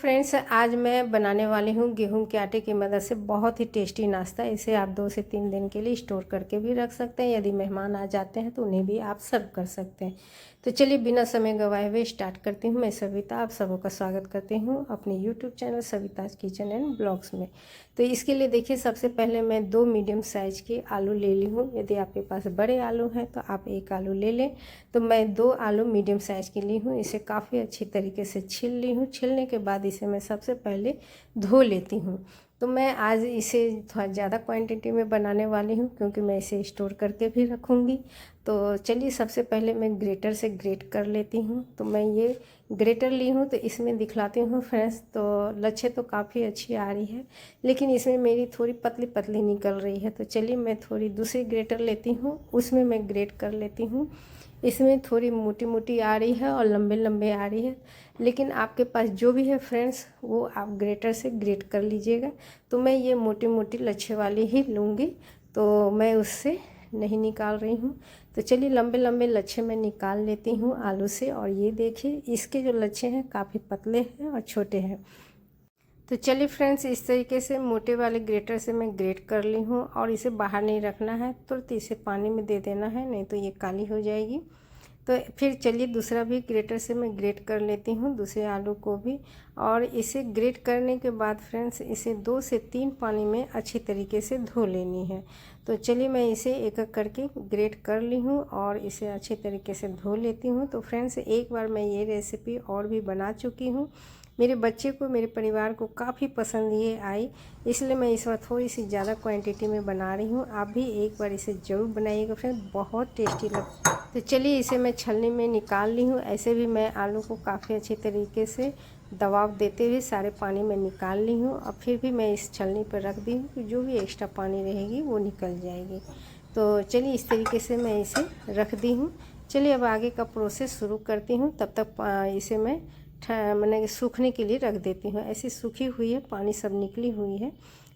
Friends, आज मैं बनाने वाली हूँ गेहूं के आटे की मदद से बहुत ही टेस्टी नाश्ता। इसे आप 2 से 3 दिन के लिए स्टोर करके भी रख सकते हैं। यदि मेहमान आ जाते हैं तो उन्हें भी आप सर्व कर सकते हैं। तो चलिए बिना समय गंवाए हुए स्टार्ट करती हूँ। मैं सविता आप सबों का स्वागत करती हूँ अपने YouTube channel Savita's kitchen and blogs में। तो इसके लिए देखिए, सबसे पहले मैं 2 मीडियम साइज़ के आलू ले ली हूँ। यदि आपके पास बड़े आलू हैं तो आप 1 आलू ले लें। तो मैं 2 आलू मीडियम साइज़ के ली हूँ। इसे काफ़ी अच्छी तरीके से छील ली हूँ। छीलने के बाद इसे मैं सबसे पहले धो लेती हूँ। तो मैं आज इसे थोड़ा ज़्यादा क्वांटिटी में बनाने वाली हूँ क्योंकि मैं इसे स्टोर करके भी रखूँगी। तो चलिए सबसे पहले मैं ग्रेटर से ग्रेट कर लेती हूँ। तो मैं ये ग्रेटर ली हूँ तो इसमें दिखलाती हूँ फ्रेंड्स। तो लच्छे तो काफ़ी अच्छी आ रही है, लेकिन इसमें मेरी थोड़ी पतली पतली निकल रही है। तो चलिए मैं थोड़ी दूसरी ग्रेटर लेती हूँ, उसमें मैं ग्रेट कर लेती हूँ। इसमें थोड़ी मोटी मोटी आ रही है और लंबे लंबे आ रही है, लेकिन आपके पास जो भी है फ्रेंड्स वो आप ग्रेटर से ग्रेट कर लीजिएगा। तो मैं ये मोटी मोटी लच्छे वाली ही लूँगी, तो मैं उससे नहीं निकाल रही हूँ। तो चलिए लंबे लंबे लच्छे मैं निकाल लेती हूँ आलू से। और ये देखिए, इसके जो लच्छे हैं काफ़ी पतले हैं और छोटे हैं। तो चलिए फ्रेंड्स, इस तरीके से मोटे वाले ग्रेटर से मैं ग्रेट कर ली हूँ। और इसे बाहर नहीं रखना है, तुरंत इसे पानी में दे देना है, नहीं तो ये काली हो जाएगी। तो फिर चलिए दूसरा भी ग्रेटर से मैं ग्रेट कर लेती हूँ, दूसरे आलू को भी। और इसे ग्रेट करने के बाद फ्रेंड्स इसे 2 से 3 पानी में अच्छी तरीके से धो लेनी है। तो चलिए मैं इसे एक एक करके ग्रेट कर ली हूँ और इसे अच्छी तरीके से धो लेती हूँ। तो फ्रेंड्स, एक बार मैं ये रेसिपी और भी बना चुकी हूँ। मेरे बच्चे को, मेरे परिवार को काफ़ी पसंद ये आई, इसलिए मैं इस बार थोड़ी सी ज़्यादा क्वांटिटी में बना रही हूँ। आप भी एक बार इसे ज़रूर बनाइएगा फ्रेंड्स, बहुत टेस्टी लगता है। तो चलिए इसे मैं छलनी में निकाल ली हूँ। ऐसे भी मैं आलू को काफ़ी अच्छे तरीके से दबाव देते हुए सारे पानी में निकाल ली हूँ। और फिर भी मैं इस छलनी पर रख दी हूँ कि जो भी एक्स्ट्रा पानी रहेगी वो निकल जाएगी। तो चलिए इस तरीके से मैं इसे रख दी हूँ। चलिए अब आगे का प्रोसेस शुरू करती हूँ। तब तक इसे मैं मैंने सूखने के लिए रख देती हूँ। ऐसी सूखी हुई है, पानी सब निकली हुई है,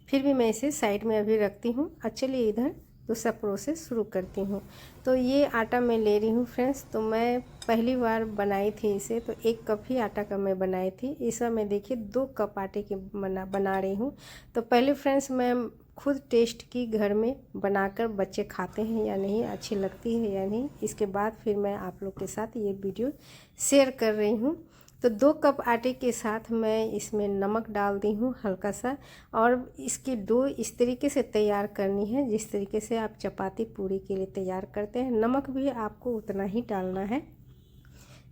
फिर भी मैं इसे साइड में अभी रखती हूँ। चलिए इधर दूसरा प्रोसेस शुरू करती हूँ। तो ये आटा मैं ले रही हूँ फ्रेंड्स। तो मैं पहली बार बनाई थी इसे, तो 1 कप ही आटा का मैं बनाई थी। इस बार मैं देखिए 2 कप आटे की बना रही हूँ। तो पहले फ्रेंड्स मैं खुद टेस्ट की घर में बनाकर बच्चे खाते हैं या नहीं, अच्छी लगती है या नहीं, इसके बाद फिर मैं आप लोग के साथ ये वीडियो शेयर कर रही हूँ। तो 2 कप आटे के साथ मैं इसमें नमक डाल दी हूँ हल्का सा। और इसकी डो इस तरीके से तैयार करनी है जिस तरीके से आप चपाती पूरी के लिए तैयार करते हैं। नमक भी आपको उतना ही डालना है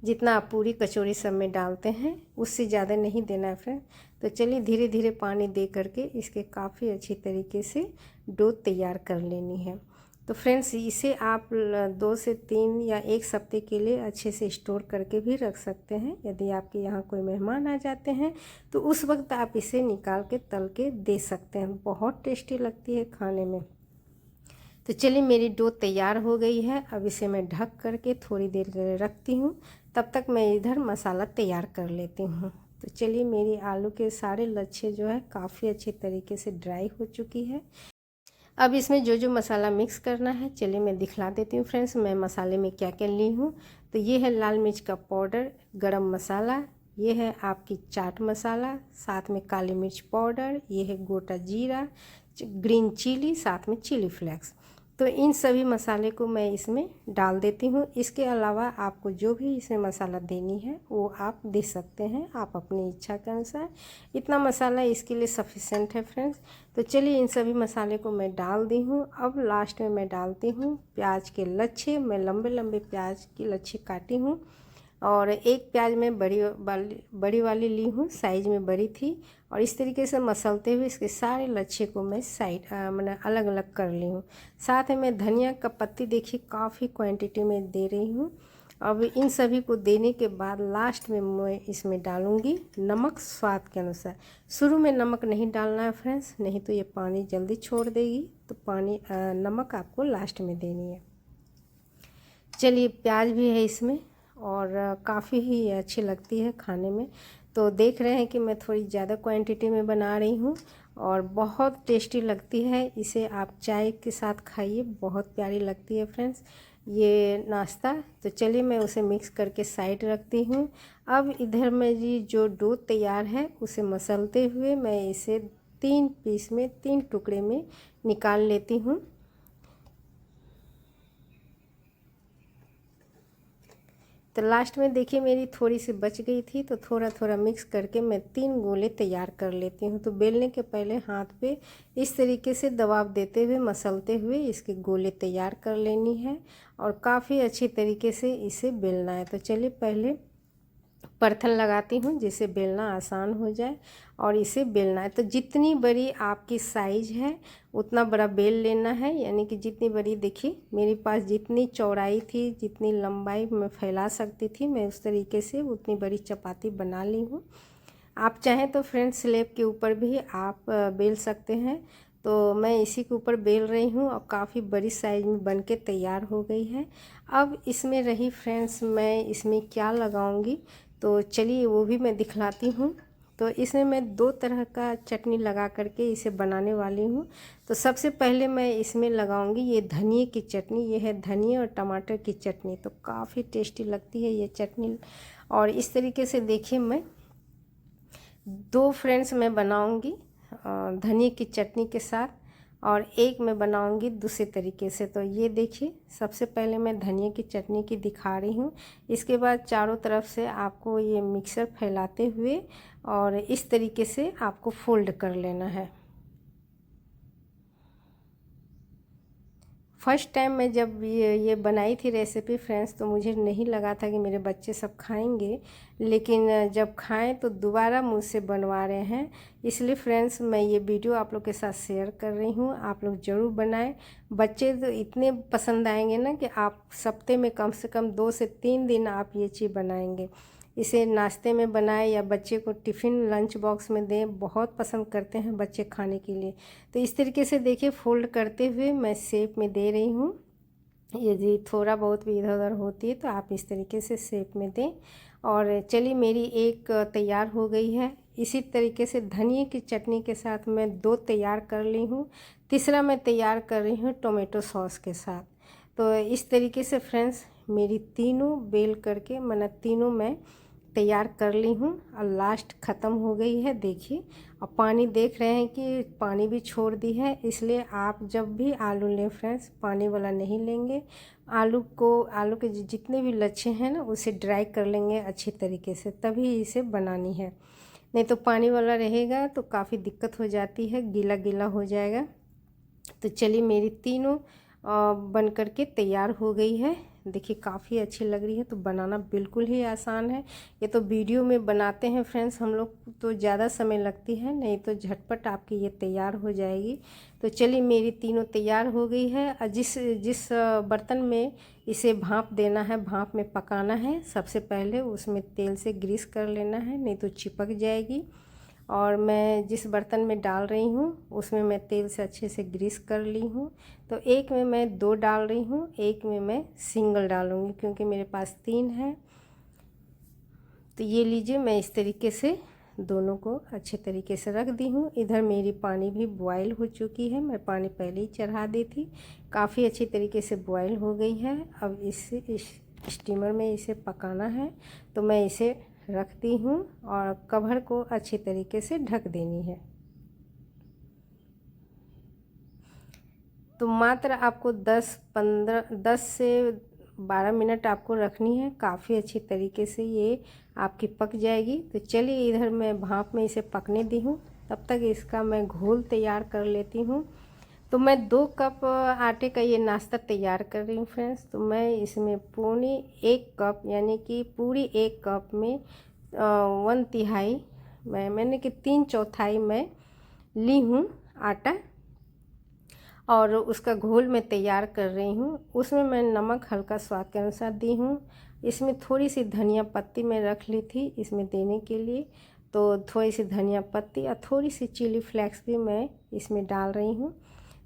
जितना आप पूरी कचौरी सब में डालते हैं, उससे ज़्यादा नहीं देना है फ्रेंड। तो चलिए धीरे धीरे पानी दे करके इसके काफ़ी अच्छी तरीके से डो तैयार कर लेनी है। तो फ्रेंड्स, इसे आप 2 से 3 या 1 हफ्ते के लिए अच्छे से स्टोर करके भी रख सकते हैं। यदि आपके यहाँ कोई मेहमान आ जाते हैं तो उस वक्त आप इसे निकाल के तल के दे सकते हैं, बहुत टेस्टी लगती है खाने में। तो चलिए मेरी डो तैयार हो गई है। अब इसे मैं ढक करके थोड़ी देर के लिए रखती हूँ। तब तक मैं इधर मसाला तैयार कर लेती हूँ। तो चलिए मेरी आलू के सारे लच्छे जो है काफ़ी अच्छे तरीके से ड्राई हो चुकी है। अब इसमें जो जो मसाला मिक्स करना है चलिए मैं दिखला देती हूँ फ्रेंड्स, मैं मसाले में क्या क्या ली हूँ। तो ये है लाल मिर्च का पाउडर, गरम मसाला, ये है आपकी चाट मसाला, साथ में काली मिर्च पाउडर, ये है गोटा जीरा, ग्रीन चिली, साथ में चिली फ्लेक्स। तो इन सभी मसाले को मैं इसमें डाल देती हूँ। इसके अलावा आपको जो भी इसमें मसाला देनी है वो आप दे सकते हैं, आप अपनी इच्छा के अनुसार। इतना मसाला इसके लिए सफिशेंट है फ्रेंड्स। तो चलिए इन सभी मसाले को मैं डाल दी हूँ। अब लास्ट में मैं डालती हूँ प्याज के लच्छे। मैं लंबे लंबे प्याज के लच्छे काटी हूँ और एक प्याज मैं बड़ी वाली ली हूँ, साइज में बड़ी थी। और इस तरीके से मसलते हुए इसके सारे लच्छे को मैं मैंने अलग अलग कर ली हूँ। साथ में मैं धनिया का पत्ती देखिए काफ़ी क्वांटिटी में दे रही हूँ। अब इन सभी को देने के बाद लास्ट में मैं इसमें डालूँगी नमक स्वाद के अनुसार। शुरू में नमक नहीं डालना है फ्रेंड्स, नहीं तो ये पानी जल्दी छोड़ देगी। तो नमक आपको लास्ट में देनी है। चलिए प्याज भी है इसमें और काफ़ी ही अच्छी लगती है खाने में। तो देख रहे हैं कि मैं थोड़ी ज़्यादा क्वांटिटी में बना रही हूँ और बहुत टेस्टी लगती है। इसे आप चाय के साथ खाइए, बहुत प्यारी लगती है फ्रेंड्स। ये नाश्ता। तो चलिए मैं उसे मिक्स करके साइड रखती हूँ। अब इधर में जी जो डो तैयार है उसे मसलते हुए मैं इसे 3 पीस में 3 टुकड़े में निकाल लेती हूँ। तो लास्ट में देखिए मेरी थोड़ी सी बच गई थी, तो थोड़ा थोड़ा मिक्स करके मैं 3 गोले तैयार कर लेती हूँ। तो बेलने के पहले हाथ पे इस तरीके से दबाव देते हुए मसलते हुए इसके गोले तैयार कर लेनी है और काफ़ी अच्छी तरीके से इसे बेलना है। तो चलिए पहले परथन लगाती हूँ जिससे बेलना आसान हो जाए और इसे बेलना है। तो जितनी बड़ी आपकी साइज़ है उतना बड़ा बेल लेना है, यानी कि जितनी बड़ी, देखिए मेरे पास जितनी चौड़ाई थी, जितनी लंबाई मैं फैला सकती थी, मैं उस तरीके से उतनी बड़ी चपाती बना ली हूँ। आप चाहें तो फ्रेंड स्लैब के ऊपर भी आप बेल सकते हैं। तो मैं इसी के ऊपर बेल रही हूँ और काफ़ी बड़ी साइज़ में बन के तैयार हो गई है। अब इसमें रही फ्रेंड्स, मैं इसमें क्या लगाऊंगी, तो चलिए वो भी मैं दिखलाती हूँ। तो इसमें मैं 2 तरह का चटनी लगा करके इसे बनाने वाली हूँ। तो सबसे पहले मैं इसमें लगाऊंगी ये धनिए की चटनी। ये है धनिए और टमाटर की चटनी, तो काफ़ी टेस्टी लगती है ये चटनी। और इस तरीके से देखिए मैं 2 फ्रेंड्स मैं बनाऊंगी धनिए की चटनी के साथ, और एक मैं बनाऊंगी दूसरे तरीके से। तो ये देखिए सबसे पहले मैं धनिए की चटनी की दिखा रही हूँ। इसके बाद चारों तरफ से आपको ये मिक्सर फैलाते हुए और इस तरीके से आपको फोल्ड कर लेना है। फर्स्ट टाइम मैं जब ये बनाई थी रेसिपी फ्रेंड्स, तो मुझे नहीं लगा था कि मेरे बच्चे सब खाएंगे, लेकिन जब खाएं तो दोबारा मुझसे बनवा रहे हैं। इसलिए फ्रेंड्स मैं ये वीडियो आप लोग के साथ शेयर कर रही हूँ। आप लोग ज़रूर बनाएं। बच्चे तो इतने पसंद आएंगे ना कि आप सप्ते में कम से कम 2 से 3 दिन आप ये चीज़ बनाएंगे। इसे नाश्ते में बनाएं या बच्चे को टिफ़िन लंच बॉक्स में दें, बहुत पसंद करते हैं बच्चे खाने के लिए। तो इस तरीके से देखिए फोल्ड करते हुए मैं शेप में दे रही हूँ। यदि थोड़ा बहुत भी इधर उधर होती है तो आप इस तरीके से शेप में दें। और चलिए मेरी एक तैयार हो गई है। इसी तरीके से धनिए की चटनी के साथ मैं 2 तैयार कर ली हूँ। तीसरा मैं तैयार कर रही हूँ टोमेटो सॉस के साथ। तो इस तरीके से फ्रेंड्स मेरी तीनों बेल करके मैंने तीनों मैं तैयार कर ली हूँ और लास्ट ख़त्म हो गई है देखिए। और पानी देख रहे हैं कि पानी भी छोड़ दी है, इसलिए आप जब भी आलू लें फ्रेंड्स पानी वाला नहीं लेंगे। आलू के जितने भी लच्छे हैं ना उसे ड्राई कर लेंगे अच्छी तरीके से, तभी इसे बनानी है। नहीं तो पानी वाला रहेगा तो काफ़ी दिक्कत हो जाती है, गीला गीला हो जाएगा। तो चलिए मेरी तीनों बन करके तैयार हो गई है। देखिए काफ़ी अच्छी लग रही है। तो बनाना बिल्कुल ही आसान है। ये तो वीडियो में बनाते हैं फ्रेंड्स हम लोग तो ज़्यादा समय लगती है, नहीं तो झटपट आपकी ये तैयार हो जाएगी। तो चलिए मेरी तीनों तैयार हो गई है। और जिस जिस बर्तन में इसे भाप देना है, भाप में पकाना है, सबसे पहले उसमें तेल से ग्रीस कर लेना है, नहीं तो चिपक जाएगी। और मैं जिस बर्तन में डाल रही हूँ उसमें मैं तेल से अच्छे से ग्रीस कर ली हूँ। तो एक में मैं 2 डाल रही हूँ, एक में मैं सिंगल डालूँगी क्योंकि मेरे पास 3 है। तो ये लीजिए मैं इस तरीके से दोनों को अच्छे तरीके से रख दी हूँ। इधर मेरी पानी भी बॉयल हो चुकी है, मैं पानी पहले ही चढ़ा दी थी, काफ़ी अच्छी तरीके से बॉयल हो गई है। अब इस स्टीमर में इसे पकाना है, तो मैं इसे रखती हूँ और कवर को अच्छी तरीके से ढक देनी है। तो मात्र आपको 10 से 12 मिनट आपको रखनी है, काफ़ी अच्छी तरीके से ये आपकी पक जाएगी। तो चलिए इधर मैं भाप में इसे पकने दी हूँ, तब तक इसका मैं घोल तैयार कर लेती हूँ। तो मैं 2 कप आटे का ये नाश्ता तैयार कर रही हूँ फ्रेंड्स। तो मैं इसमें पौने 1 कप यानी कि पूरी 1 कप में 1/3 मैंने कि 3/4 मैं ली हूँ आटा, और उसका घोल मैं तैयार कर रही हूँ। उसमें मैं नमक हल्का स्वाद के अनुसार दी हूँ। इसमें थोड़ी सी धनिया पत्ती मैं रख ली थी इसमें देने के लिए, तो थोड़ी सी धनिया पत्ती और थोड़ी सी चिली फ्लेक्स भी मैं इसमें डाल रही हूँ।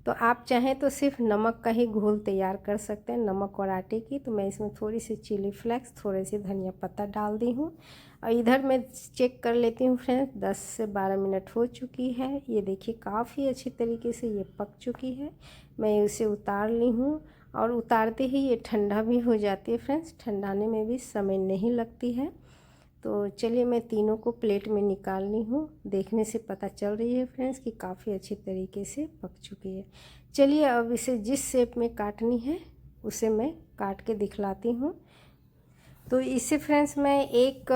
तो आप चाहें तो सिर्फ नमक का ही घोल तैयार कर सकते हैं, नमक और आटे की। तो मैं इसमें थोड़ी सी चिली फ्लेक्स, थोड़ी सी धनिया पत्ता डाल दी हूँ। और इधर मैं चेक कर लेती हूँ फ्रेंड्स, 10 से 12 मिनट हो चुकी है। ये देखिए काफ़ी अच्छी तरीके से ये पक चुकी है। मैं इसे उतार ली हूँ और उतारते ही ये ठंडा भी हो जाती है फ्रेंड्स, ठंडाने में भी समय नहीं लगती है। तो चलिए मैं तीनों को प्लेट में निकाल ली हूँ। देखने से पता चल रही है फ्रेंड्स कि काफ़ी अच्छी तरीके से पक चुकी है। चलिए अब इसे जिस शेप में काटनी है उसे मैं काट के दिखलाती हूँ। तो इसे फ्रेंड्स मैं एक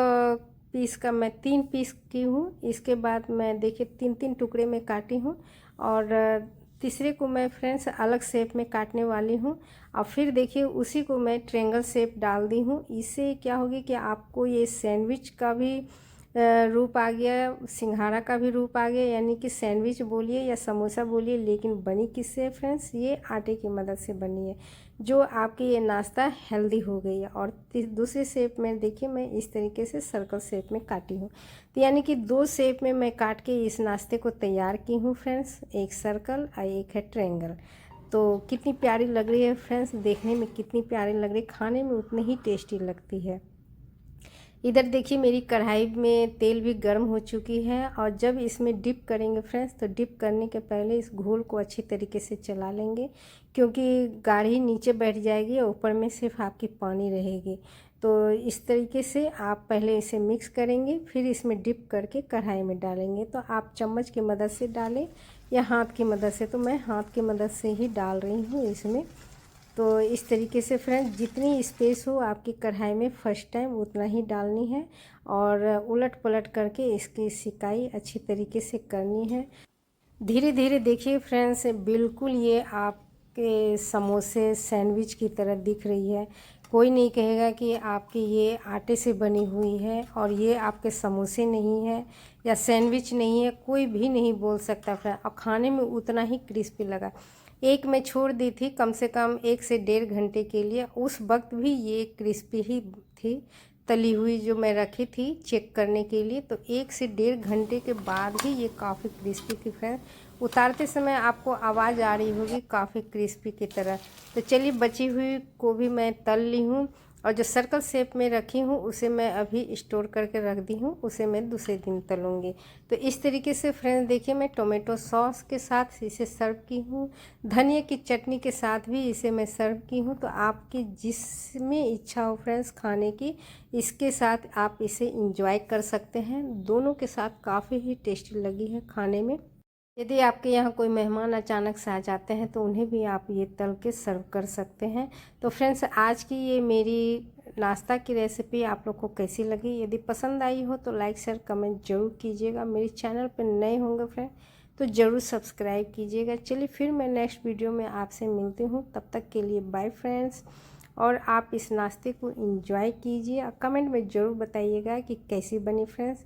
पीस का मैं 3 पीस की हूँ। इसके बाद मैं देखिए 3-3 टुकड़े में काटी हूँ और तीसरे को मैं फ्रेंड्स अलग शेप में काटने वाली हूँ। और फिर देखिए उसी को मैं ट्रायंगल शेप डाल दी हूँ। इससे क्या होगी कि आपको ये सैंडविच का भी रूप आ गया, सिंघाड़ा का भी रूप आ गया, यानी कि सैंडविच बोलिए या समोसा बोलिए, लेकिन बनी किससे फ्रेंड्स, ये आटे की मदद से बनी है, जो आपकी ये नाश्ता हेल्दी हो गई है। और दूसरे शेप में देखिए मैं इस तरीके से सर्कल शेप में काटी हूँ। तो यानी कि 2 शेप में मैं काट के इस नाश्ते को तैयार की हूँ फ्रेंड्स, एक सर्कल और एक है ट्रायंगल। तो कितनी प्यारी लग रही है फ्रेंड्स, देखने में कितनी प्यारी लग रही है, खाने में उतनी ही टेस्टी लगती है। इधर देखिए मेरी कढ़ाई में तेल भी गर्म हो चुकी है और जब इसमें डिप करेंगे फ्रेंड्स, तो डिप करने के पहले इस घोल को अच्छी तरीके से चला लेंगे, क्योंकि गाढ़ी नीचे बैठ जाएगी और ऊपर में सिर्फ आपकी पानी रहेगी। तो इस तरीके से आप पहले इसे मिक्स करेंगे, फिर इसमें डिप करके कढ़ाई में डालेंगे। तो आप चम्मच की मदद से डालें या हाथ की मदद से, तो मैं हाथ की मदद से ही डाल रही हूँ इसमें। तो इस तरीके से फ्रेंड्स जितनी स्पेस हो आपकी कढ़ाई में फर्स्ट टाइम उतना ही डालनी है और उलट पलट करके इसकी सिकाई अच्छी तरीके से करनी है। धीरे धीरे देखिए फ्रेंड्स, बिल्कुल ये आपके समोसे सैंडविच की तरह दिख रही है। कोई नहीं कहेगा कि आपकी ये आटे से बनी हुई है और ये आपके समोसे नहीं है या सैंडविच नहीं है, कोई भी नहीं बोल सकता फ्रेंड। और खाने में उतना ही क्रिस्पी लगा। एक मैं छोड़ दी थी कम से कम 1 से 1.5 घंटे के लिए, उस वक्त भी ये क्रिस्पी ही थी, तली हुई जो मैं रखी थी चेक करने के लिए। तो 1 से 1.5 घंटे के बाद ही ये काफ़ी क्रिस्पी थी फ्रेंड। उतारते समय आपको आवाज़ आ रही होगी काफ़ी क्रिस्पी की तरह। तो चलिए बची हुई को भी मैं तल ली हूँ और जो सर्कल शेप में रखी हूँ उसे मैं अभी स्टोर करके रख दी हूँ, उसे मैं दूसरे दिन तलूँगी। तो इस तरीके से फ्रेंड्स देखिए मैं टोमेटो सॉस के साथ इसे सर्व की हूँ, धनिया की चटनी के साथ भी इसे मैं सर्व की हूँ। तो आपकी जिसमें इच्छा हो फ्रेंड्स खाने की, इसके साथ आप इसे इंजॉय कर सकते हैं। दोनों के साथ काफ़ी ही टेस्टी लगी है खाने में। यदि आपके यहाँ कोई मेहमान अचानक से आ जाते हैं तो उन्हें भी आप ये तल के सर्व कर सकते हैं। तो फ्रेंड्स आज की ये मेरी नाश्ता की रेसिपी आप लोग को कैसी लगी, यदि पसंद आई हो तो लाइक शेयर कमेंट जरूर कीजिएगा। मेरे चैनल पर नए होंगे फ्रेंड तो ज़रूर सब्सक्राइब कीजिएगा। चलिए फिर मैं नेक्स्ट वीडियो में आपसे मिलती हूँ, तब तक के लिए बाय फ्रेंड्स। और आप इस नाश्ते को एंजॉय कीजिए और कमेंट में ज़रूर बताइएगा कि कैसी बनी फ्रेंड्स।